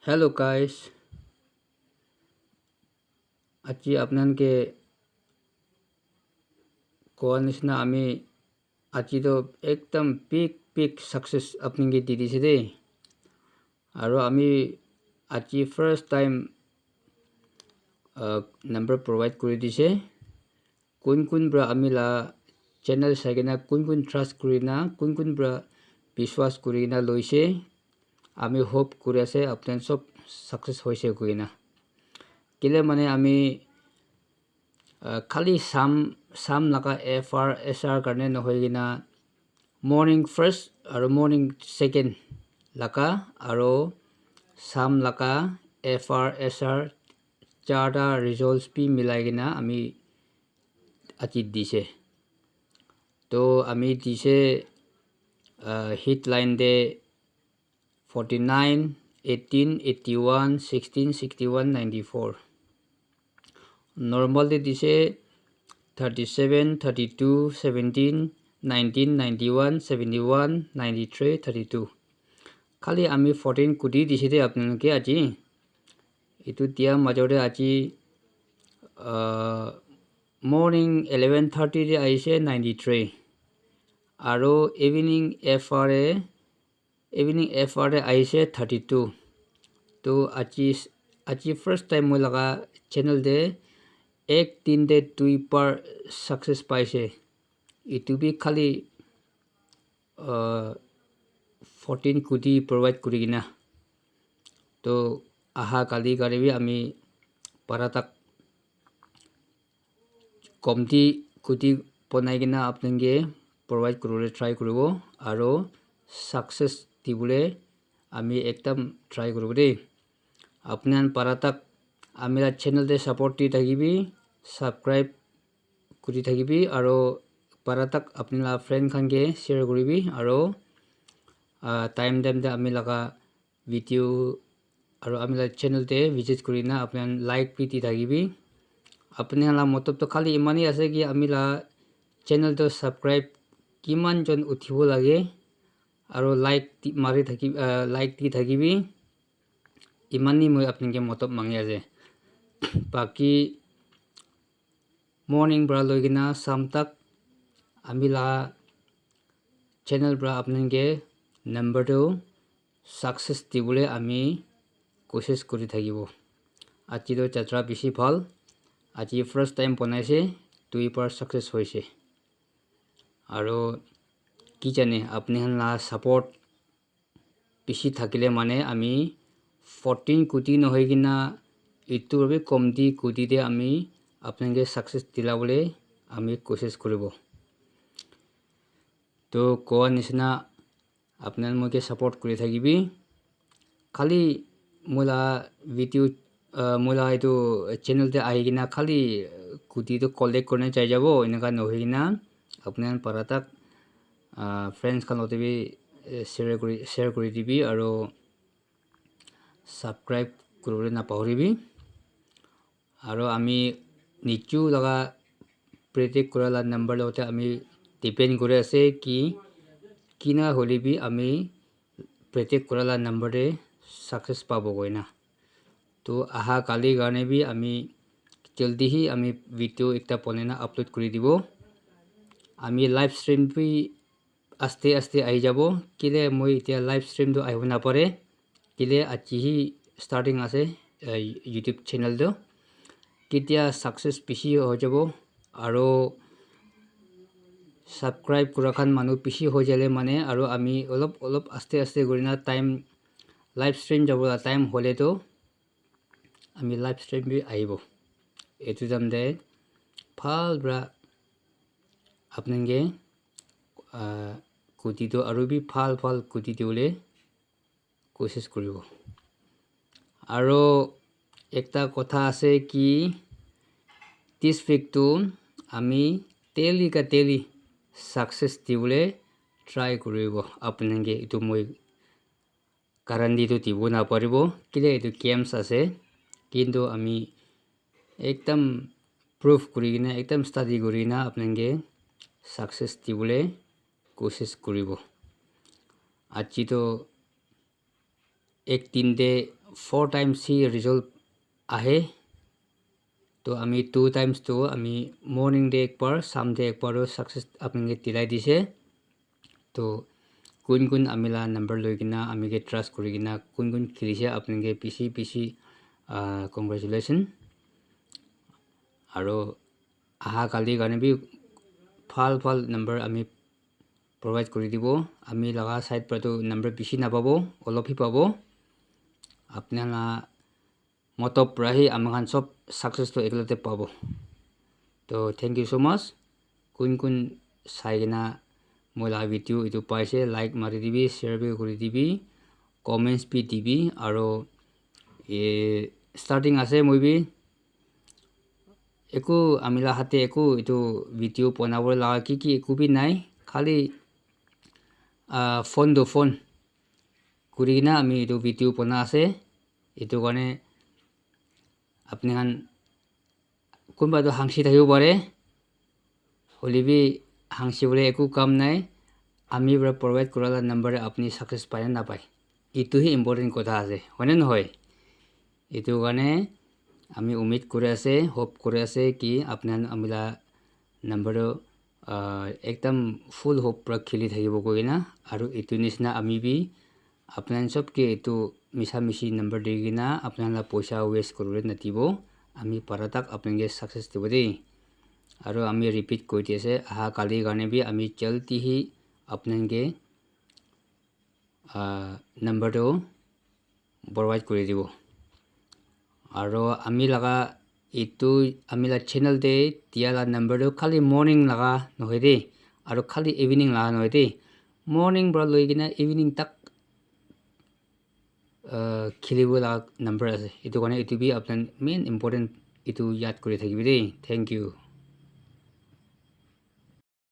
Hello guys, আজি আপোনালোকে কোৱাৰ নিচিনা আমি আজিতো একদম পিক সাকসেস আপোনালোকে দি দিছে দেই আৰু আমি আজি ফাৰ্ষ্ট টাইম নম্বৰ প্ৰভাইড কৰি দিছে কোন ব্ৰা আমি লা চেনেল চাইকিনা কোন ট্ৰাষ্ট কৰি না কোন ব্ৰা বিশ্বাস কৰি না লৈছে আমি হোপ কৰি আছে আপোনালোক সব সাকসেস হৈছে কৰি না কেলে মানে আমি খালি সাম নাকা FRSR কাৰণে নহয় কিনা মৰ্নিং ফাৰ্ষ্ট আৰু মৰ্নিং সেকেন্ড লাকা আৰু সাম লাকা FRSR চাৰটা ৰিজাল্টস পি মিলাই কিনা আমি আজি দিছে তো আমি দিছে হিট লাইন দে 49 18 81 16 61 94 normal de dice 37 32 17 19 91 71 93 32 খালি আমি 14 কুটি দিছে দে আপোনালোকে আজি এটো দিয়া মাজৰে আজি মৰ্নিং 11:30 ৰে আইছে 93 আৰু ইভিনিং FR আইছে 32 তো আজি ফাৰ্ষ্ট টাইম মই লগা চেনেল দে এক 3 দে 2 पर सक्सेस पाइसे इतु भी खाली 14 कुटी प्रोवाइड करिगिना तो आहा काली गारे भी आमी पारा तक कमती कुटी बनाइगिना आपनगे प्रोवाइड करले ट्राई करबो आरो सक्सेस दिबुले आमी एकदम ट्राई करबो दे आपनान पारा तक आमेरा चैनल दे सपोर्ट दी থাকিবি সাবস্ক্রাইব কৰি থাকিবি আৰু পাৰা তক আপনা ফ্ৰেন্ড খানকে শেয়াৰ কৰিবি আৰু টাইম দে আমি লগা ভিডিও আৰু আমিলা চেনেল তে ভিজিট কৰিনা আপনা লাইক পি দি থাকিবি আপনি লা মতলব তো খালি ইমানি আছে কি আমিলা চেনেল তো সাবস্ক্রাইব কিমান জন উঠিব লাগে আৰু লাইক মাৰি থাকিবি লাইক দি থাকিবি ইমানি মই আপোনাকে মতলব মাঙি আছে बाकी मॉर्निंग ब्रा लोगिना शाम तक आमिला चैनल ब्रा आपनगे नंबर तो सक्सेस दिबुले आमी कोशिश करि থাকিবো আজি তো যাত্ৰা বেছি ভাল আজি ফাৰ্ষ্ট টাইম বনাইছে 2 पर सक्सेस হৈছে আৰু কি জানে আপনি হালা সাপোর্ট বেছি থাকিলে মানে আমি 14 কোটি নহয় কিনা इतु भी कम दी कुटी दे आमी आपनगे सक्सेस दिला बोले आमी कोशिश करबो तो कोआ निसना आपनान मोके सपोर्ट करि থাকিবি खाली मोला वीडियो मोला इतो चैनल ते आइगिना खाली कुटी तो कलेक्ट करने चाहि जाबो इनका नहोइना आपनान पारा तक फ्रेंड्स खानते भी शेयर करि दिबि आरो सब्सक्राइब करबले ना पाहरिबि আৰু আমি নিচু লগা প্ৰেডিক্ট কৰালা নম্বৰ লতে আমি ডিপেন্ড কৰি আছে কি কিনা হলিবি আমি প্ৰেডিক্ট কৰালা নম্বৰে সাকসেস পাবো গইনা তো আহা কালি গানে বি আমি জলদি হি আমি ভিডিও একটা বনেনা আপলোড কৰি দিব আমি লাইভ স্ট্রিম বি আস্তে আস্তে আই যাব কিলে মই এতিয়া লাইভ স্ট্রিম তো আইব না পারে কিলে আজি হি স্টার্টিং আছে ইউটিউব চ্যানেল তো কেতিয়া সাকসেস পিছি হৈ যাব আৰু সাবস্ক্ৰাইব কৰাখান মানুহ পিছি হৈ যালে মানে আৰু আমি অলপ আস্তে আস্তে গৰিনা টাইম লাইভ স্ট্ৰিম যাবলা টাইম হলে তো আমি লাইভ স্ট্ৰিম বি আইব এতু জাম দে ভাল ব্ৰা আপনগে কুটি তো আৰু বি ভাল কুটি দিবলে কোশিশ কৰিব আৰু একটা কথা আছে কি this week to আমি daily success দিবলে ট্রাই কৰিব আপোনাকে ইটো মই কারণদি তো দিব না পারিব কিলে ইটো গেমস আছে কিন্তু আমি একদম প্রুফ করি কিনা একদম স্টাডি করি না আপোনাকে সাকসেস দিবলে কোশিশ কৰিব আজি তো এক 3 দে 4 times si result ahe to ami 2 times to ami morning day ekbar someday ekbar success apnge tilai dise to kun amila number loigina amige trust kurigina kun khilise apnge pc congratulations aro aha kali gane bi phal number ami provide kuri dibo ami laga side par to number bishi na pabo olop hi pabo apnala motop rahi amhan sob success to eglate pabo to thank you so much kun saigina mola video itu paise like mari dibi share bi kuri dibi comments bi dibi aro starting ase moi bi eko amila hate eko itu video ponabor laga ki eko bi nai khali phone do phone kurina ami itu video pona ase itu gane apni han kunba do hangsi thayo bare holibi hangsi bole eko kam nai ami bra provide korala number apni success pai na pai itu hi important kotha ase hone no hoy itu gane আমি উমিদ করে আছে hope করে আছে কি আপনার আমিলা number একদম ফুল hope প্র খেলি থাকিব কইনা আৰু এটু নিছনা আমি বি আপনার সবকে এটু মিছা মিছি নাম্বার দিগিনা আপনারা পয়সা ওয়েস্ট করলে নাতিব আমি পারাতাক আপনাকে সাকসেস দিব দেই আৰু আমি রিপিট কইতে আছে আহা কালি গানে বি আমি চলতি হি আপনাকে নাম্বারটো বরবাদ করে দিব aro ami laga itu amila channel de tiala number do khali morning laga nohide aro khali evening laga nohide morning bra loigina evening tak khilibo laga number ase itu gane itu bi apnan main important itu yad kore thakibi de thank you